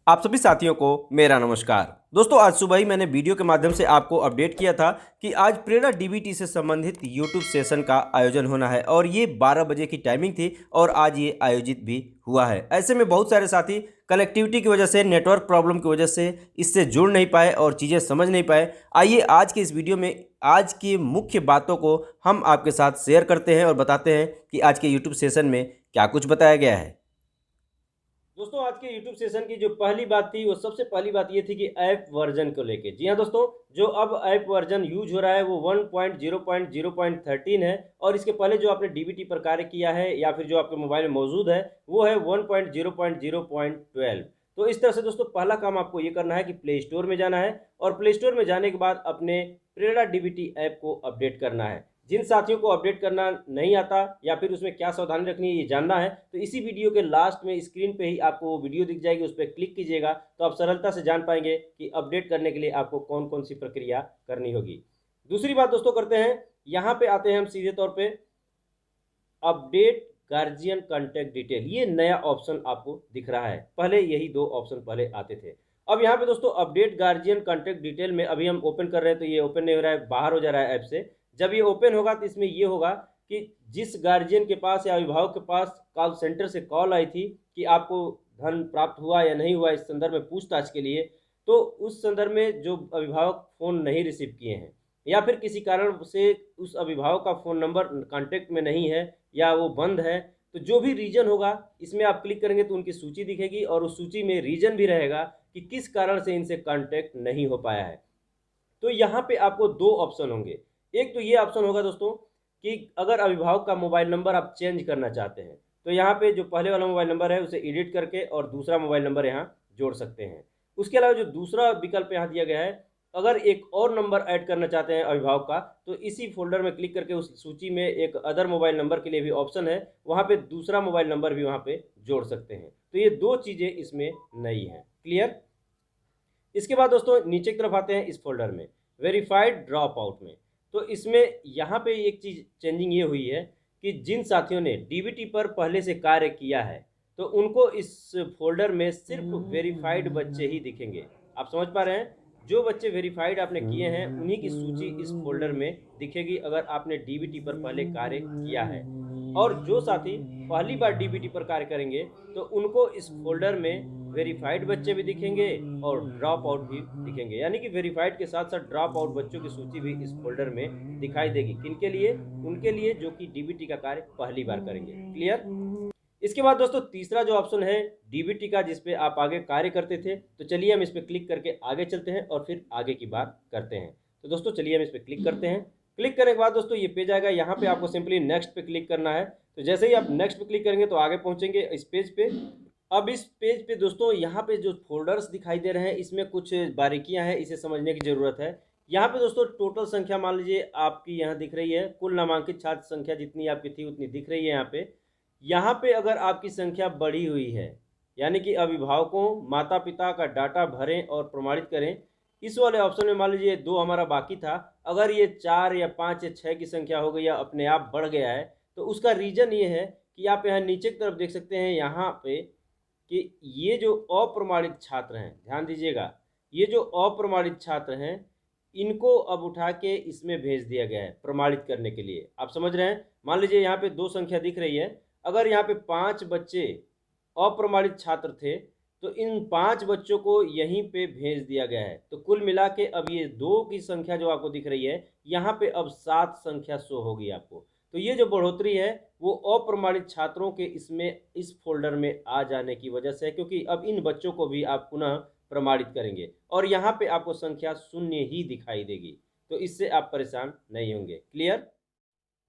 आप सभी साथियों को मेरा नमस्कार। दोस्तों, आज सुबह ही मैंने वीडियो के माध्यम से आपको अपडेट किया था कि आज प्रेरणा डीबीटी से संबंधित यूट्यूब सेशन का आयोजन होना है और ये 12 बजे की टाइमिंग थी और आज ये आयोजित भी हुआ है। ऐसे में बहुत सारे साथी कनेक्टिविटी की वजह से, नेटवर्क प्रॉब्लम की वजह से इससे जुड़ नहीं पाए और चीज़ें समझ नहीं पाए। आइए आज के इस वीडियो में आज की मुख्य बातों को हम आपके साथ शेयर करते हैं और बताते हैं कि आज के यूट्यूब सेशन में क्या कुछ बताया गया है। दोस्तों, आज के YouTube सेशन की जो पहली बात थी, वो सबसे पहली बात ये थी कि ऐप वर्जन को लेके। जी हाँ दोस्तों, जो अब ऐप वर्जन यूज हो रहा है वो 1.0.0.13 है और इसके पहले जो आपने डीबीटी पर कार्य किया है या फिर जो आपके मोबाइल में मौजूद है वो है 1.0.0.12। तो इस तरह से दोस्तों पहला काम आपको ये करना है कि प्ले स्टोर में जाना है और प्ले स्टोर में जाने के बाद अपने प्रेरणा डीबीटी ऐप को अपडेट करना है। जिन साथियों को अपडेट करना नहीं आता या फिर उसमें क्या सावधानी रखनी है ये जानना है तो इसी वीडियो के लास्ट में स्क्रीन पे ही आपको वो वीडियो दिख जाएगी, उस पर क्लिक कीजिएगा तो आप सरलता से जान पाएंगे कि अपडेट करने के लिए आपको कौन कौन सी प्रक्रिया करनी होगी। दूसरी बात दोस्तों करते हैं, यहाँ पे आते हैं हम सीधे तौर पे अपडेट गार्जियन कॉन्टैक्ट डिटेल। ये नया ऑप्शन आपको दिख रहा है, पहले यही दो ऑप्शन पहले आते थे। अब यहाँ पे दोस्तों अपडेट गार्जियन कॉन्टैक्ट डिटेल में अभी हम ओपन कर रहे हैं तो ये ओपन नहीं हो रहा है, बाहर हो जा रहा है ऐप से। जब ये ओपन होगा तो इसमें ये होगा कि जिस गार्जियन के पास या अभिभावक के पास कॉल सेंटर से कॉल आई थी कि आपको धन प्राप्त हुआ या नहीं हुआ इस संदर्भ में पूछताछ के लिए, तो उस संदर्भ में जो अभिभावक फ़ोन नहीं रिसीव किए हैं या फिर किसी कारण से उस अभिभावक का फ़ोन नंबर कॉन्टैक्ट में नहीं है या वो बंद है, तो जो भी रीज़न होगा इसमें आप क्लिक करेंगे तो उनकी सूची दिखेगी और उस सूची में रीज़न भी रहेगा कि किस कारण से इनसे कॉन्टैक्ट नहीं हो पाया है। तो यहाँ पे आपको दो ऑप्शन होंगे। एक तो ये ऑप्शन होगा दोस्तों कि अगर अभिभावक का मोबाइल नंबर आप चेंज करना चाहते हैं तो यहाँ पे जो पहले वाला मोबाइल नंबर है उसे एडिट करके और दूसरा मोबाइल नंबर यहाँ जोड़ सकते हैं। उसके अलावा जो दूसरा विकल्प यहाँ दिया गया है, अगर एक और नंबर ऐड करना चाहते हैं अभिभावक का तो इसी फोल्डर में क्लिक करके उस सूची में एक अदर मोबाइल नंबर के लिए भी ऑप्शन है, वहाँ पे दूसरा मोबाइल नंबर भी वहाँ पे जोड़ सकते हैं। तो ये दो चीज़ें इसमें नई हैं। क्लियर? इसके बाद दोस्तों नीचे की तरफ आते हैं इस फोल्डर में वेरीफाइड ड्रॉप आउट में। तो इसमें यहाँ पे एक चीज़ चेंजिंग ये हुई है कि जिन साथियों ने डीबीटी पर पहले से कार्य किया है तो उनको इस फोल्डर में सिर्फ वेरीफाइड बच्चे ही दिखेंगे। आप समझ पा रहे हैं, जो बच्चे वेरीफाइड आपने किए हैं उन्हीं की सूची इस फोल्डर में दिखेगी अगर आपने डीबीटी पर पहले कार्य किया है। और जो साथी पहली बार डीबीटी पर कार्य करेंगे तो उनको इस फोल्डर में वेरीफाइड बच्चे भी दिखेंगे और ड्रॉप आउट भी दिखेंगे, यानी कि वेरीफाइड के साथ साथ ड्रॉप आउट बच्चों की सूची भी इस फोल्डर में दिखाई देगी। किनके लिए? उनके लिए जो कि डीबीटी का कार्य पहली बार करेंगे। क्लियर? इसके बाद दोस्तों तीसरा जो ऑप्शन है डीबीटी का जिस पे आप आगे कार्य करते थे, तो चलिए हम इस पर क्लिक करके आगे चलते हैं और फिर आगे की बात करते हैं। तो दोस्तों चलिए हम इस पर क्लिक करते हैं। क्लिक करने के बाद दोस्तों ये पेज आएगा, यहाँ पे आपको सिंपली नेक्स्ट पे क्लिक करना है। तो जैसे ही आप नेक्स्ट पे क्लिक करेंगे तो आगे पहुँचेंगे इस पेज पे। अब इस पेज पे दोस्तों यहाँ पे जो फोल्डर्स दिखाई दे रहे हैं इसमें कुछ बारीकियां हैं, इसे समझने की ज़रूरत है। यहाँ पे दोस्तों टोटल संख्या मान लीजिए आपकी यहाँ दिख रही है, कुल नामांकित छात्र संख्या जितनी आपकी थी उतनी दिख रही है यहाँ पे। यहाँ पे अगर आपकी संख्या बढ़ी हुई है, यानी कि अभिभावकों माता पिता का डाटा भरें और प्रमाणित करें, इस वाले ऑप्शन में मान लीजिए 2 हमारा बाकी था, अगर ये 4 या 5 या 6 की संख्या हो गई या अपने आप बढ़ गया है तो उसका रीज़न ये है कि आप यहाँ नीचे की तरफ देख सकते हैं यहाँ पे कि ये जो अप्रमाणित छात्र हैं, ध्यान दीजिएगा, ये जो अप्रमाणित छात्र हैं इनको अब उठा के इसमें भेज दिया गया है प्रमाणित करने के लिए। आप समझ रहे हैं? मान लीजिए यहाँ पे 2 संख्या दिख रही है, अगर यहाँ पे 5 बच्चे अप्रमाणित छात्र थे तो इन 5 बच्चों को यहीं पे भेज दिया गया है। तो कुल मिला के अब ये 2 की संख्या जो आपको दिख रही है यहाँ पे अब 7 संख्या शो होगी आपको। तो ये जो बढ़ोतरी है वो अप्रमाणित छात्रों के इसमें इस फोल्डर में आ जाने की वजह से है, क्योंकि अब इन बच्चों को भी आप पुनः प्रमाणित करेंगे और यहाँ पे आपको संख्या 0 ही दिखाई देगी। तो इससे आप परेशान नहीं होंगे। क्लियर?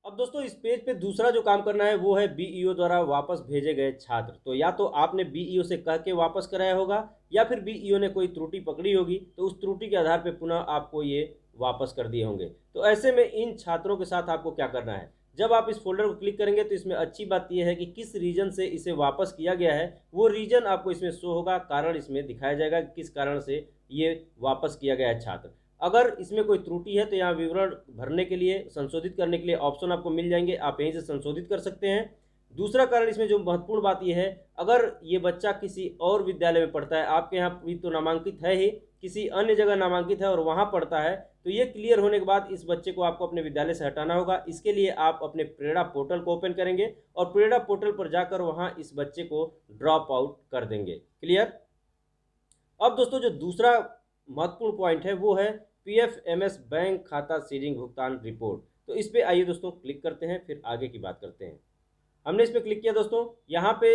अब दोस्तों इस पेज पे दूसरा जो काम करना है वो है बीईओ द्वारा वापस भेजे गए छात्र। तो या तो आपने बीईओ से कह के वापस कराया होगा या फिर बीईओ ने कोई त्रुटि पकड़ी होगी तो उस त्रुटि के आधार पे पुनः आपको ये वापस कर दिए होंगे। तो ऐसे में इन छात्रों के साथ आपको क्या करना है, जब आप इस फोल्डर को क्लिक करेंगे तो इसमें अच्छी बात यह है कि किस रीजन से इसे वापस किया गया है वो रीजन आपको इसमें शो होगा, कारण इसमें दिखाया जाएगा कि किस कारण से ये वापस किया गया है छात्र। अगर इसमें कोई त्रुटि है तो यहाँ विवरण भरने के लिए, संशोधित करने के लिए ऑप्शन आपको मिल जाएंगे, आप यहीं से संशोधित कर सकते हैं। दूसरा कारण इसमें जो महत्वपूर्ण बात यह है, अगर ये बच्चा किसी और विद्यालय में पढ़ता है, आपके यहाँ भी तो नामांकित है ही, किसी अन्य जगह नामांकित है और वहाँ पढ़ता है, तो ये क्लियर होने के बाद इस बच्चे को आपको अपने विद्यालय से हटाना होगा। इसके लिए आप अपने प्रेरणा पोर्टल को ओपन करेंगे और प्रेरणा पोर्टल पर जाकर वहाँ इस बच्चे को ड्रॉप आउट कर देंगे। क्लियर। अब दोस्तों जो दूसरा महत्वपूर्ण पॉइंट है वो है PFMS बैंक खाता सीडिंग भुगतान रिपोर्ट। तो इस पर आइए दोस्तों क्लिक करते हैं, फिर आगे की बात करते हैं। हमने इस पर क्लिक किया दोस्तों। यहाँ पे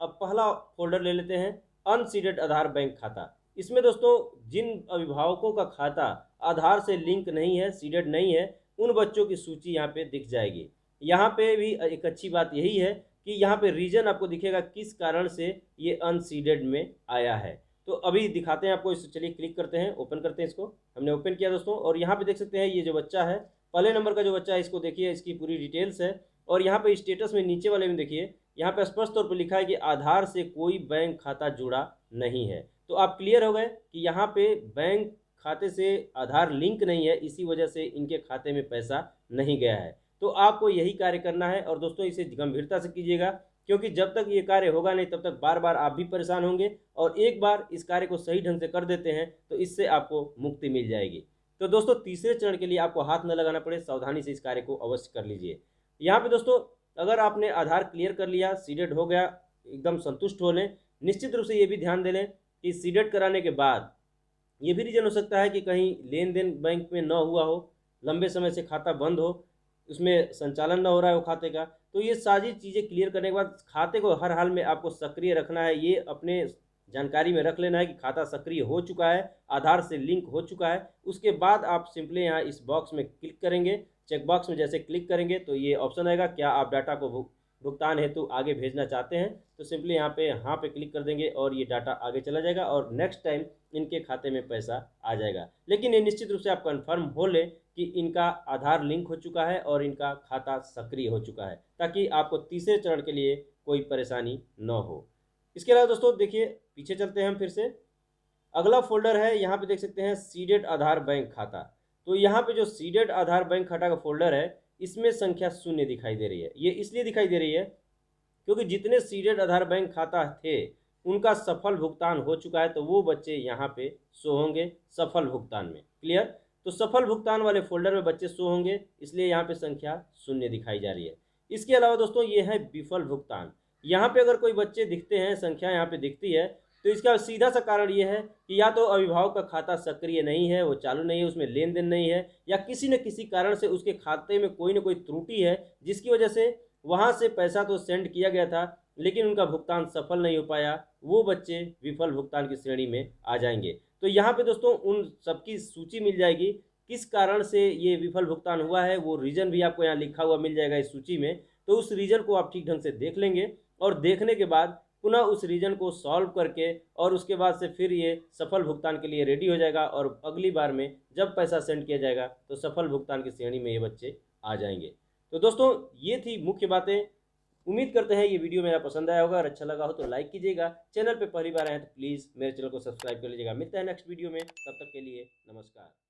अब पहला फोल्डर ले लेते हैं, अनसीडेड आधार बैंक खाता। इसमें दोस्तों जिन अभिभावकों का खाता आधार से लिंक नहीं है, सीडेड नहीं है, उन बच्चों की सूची यहाँ पे दिख जाएगी। यहाँ पे भी एक अच्छी बात यही है कि यहाँ पे रीजन आपको दिखेगा किस कारण से ये अनसीडेड में आया है। तो अभी दिखाते हैं आपको, इस चलिए क्लिक करते हैं, ओपन करते हैं इसको। हमने ओपन किया दोस्तों और यहाँ पे देख सकते हैं ये जो बच्चा है, पहले नंबर का जो बच्चा है, इसको देखिए, इसकी पूरी डिटेल्स है। और यहाँ पे स्टेटस में नीचे वाले में देखिए, यहाँ पे स्पष्ट तौर पर लिखा है कि आधार से कोई बैंक खाता जुड़ा नहीं है। तो आप क्लियर हो गए कि यहाँ पे बैंक खाते से आधार लिंक नहीं है, इसी वजह से इनके खाते में पैसा नहीं गया है। तो आपको यही कार्य करना है और दोस्तों इसे गंभीरता से कीजिएगा, क्योंकि जब तक ये कार्य होगा नहीं तब तक बार बार आप भी परेशान होंगे। और एक बार इस कार्य को सही ढंग से कर देते हैं तो इससे आपको मुक्ति मिल जाएगी। तो दोस्तों तीसरे चरण के लिए आपको हाथ न लगाना पड़े, सावधानी से इस कार्य को अवश्य कर लीजिए। यहाँ पे दोस्तों अगर आपने आधार क्लियर कर लिया, सीडेड हो गया, एकदम संतुष्ट हो लें। निश्चित रूप से ये भी ध्यान दे लें कि सीडेड कराने के बाद ये भी रीजन हो सकता है कि कहीं लेन देन बैंक में न हुआ हो, लंबे समय से खाता बंद हो, उसमें संचालन न हो रहा है वो खाते का। तो ये सारी चीज़ें क्लियर करने के बाद खाते को हर हाल में आपको सक्रिय रखना है। ये अपने जानकारी में रख लेना है कि खाता सक्रिय हो चुका है, आधार से लिंक हो चुका है। उसके बाद आप सिंपली यहाँ इस बॉक्स में क्लिक करेंगे, चेक बॉक्स में जैसे क्लिक करेंगे तो ये ऑप्शन आएगा, क्या आप डाटा को भुगतान हेतु आगे भेजना चाहते हैं। तो सिंपली यहाँ पे हाँ पे क्लिक कर देंगे और ये डाटा आगे चला जाएगा और नेक्स्ट टाइम इनके खाते में पैसा आ जाएगा। लेकिन ये निश्चित रूप से आप कंफर्म हो लें कि इनका आधार लिंक हो चुका है और इनका खाता सक्रिय हो चुका है, ताकि आपको तीसरे चरण के लिए कोई परेशानी न हो। इसके अलावा दोस्तों देखिए, पीछे चलते हैं हम फिर से। अगला फोल्डर है, यहाँ पे देख सकते हैं सीडेड आधार बैंक खाता। तो यहाँ पे जो सीडेड आधार बैंक खाता का फोल्डर है, इसमें संख्या 0 दिखाई दे रही है। ये इसलिए दिखाई दे रही है क्योंकि जितने सीडेड आधार बैंक खाता थे उनका सफल भुगतान हो चुका है, तो वो बच्चे यहाँ पे शो होंगे सफल भुगतान में। क्लियर। तो सफल भुगतान वाले फोल्डर में बच्चे शो होंगे, इसलिए यहाँ पे संख्या 0 दिखाई जा रही है। इसके अलावा दोस्तों ये है विफल भुगतान। यहाँ पे अगर कोई बच्चे दिखते हैं, संख्या यहाँ पे दिखती है, तो इसका सीधा सा कारण ये है कि या तो अभिभावक का खाता सक्रिय नहीं है, वो चालू नहीं है, उसमें लेन देन नहीं है, या किसी न किसी कारण से उसके खाते में कोई न कोई त्रुटि है, जिसकी वजह से वहाँ से पैसा तो सेंड किया गया था लेकिन उनका भुगतान सफल नहीं हो पाया। वो बच्चे विफल भुगतान की श्रेणी में आ जाएंगे। तो यहाँ पे दोस्तों उन सबकी सूची मिल जाएगी, किस कारण से ये विफल भुगतान हुआ है, वो रीजन भी आपको यहाँ लिखा हुआ मिल जाएगा इस सूची में। तो उस रीजन को आप ठीक ढंग से देख लेंगे और देखने के बाद पुनः उस रीजन को सॉल्व करके और उसके बाद से फिर ये सफल भुगतान के लिए रेडी हो जाएगा और अगली बार में जब पैसा सेंड किया जाएगा तो सफल भुगतान की श्रेणी में ये बच्चे आ जाएंगे। तो दोस्तों ये थी मुख्य बातें। उम्मीद करते हैं ये वीडियो मेरा पसंद आया होगा। और अच्छा लगा हो तो लाइक कीजिएगा। चैनल पे पहली बार आए तो प्लीज़ मेरे चैनल को सब्सक्राइब कर लीजिएगा। मिलते हैं नेक्स्ट वीडियो में, तब तक के लिए नमस्कार।